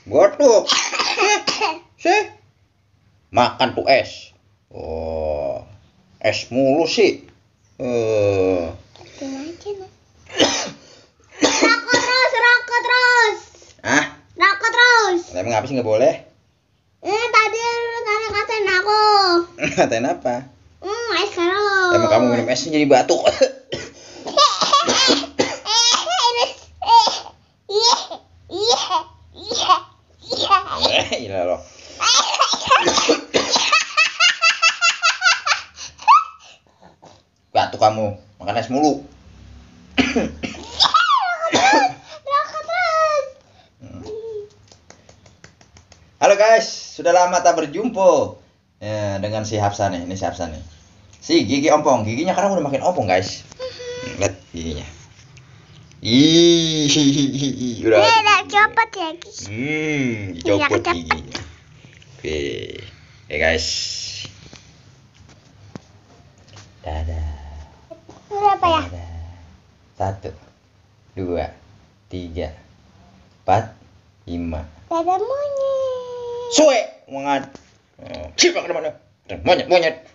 Godok. Sih. Makan tuh es. Oh. Es mulu sih. Rokok terus. Ah? Rokok terus. Emang apa sih nggak boleh? Tadi lu ngatain aku. Ngatain apa? Es terus. Emang kamu minum esnya jadi batuk. Iya loh. Batuk kamu, makan es mulu. Rokok terus. Halo guys, sudah lama tak berjumpa dengan si Hafsa nih. Ini si Hafsa nih. Si gigi ompong, giginya karena udah makin ompong guys. Lihat giginya. Ih, udah. Udah copot ya guys. Copot giginya. Oke, guys. Dadah. Berapa ya? 1, 2, 3, 4, 5. Dadah monyet. Suwe, mangan. Siapa ke mana? Monyet.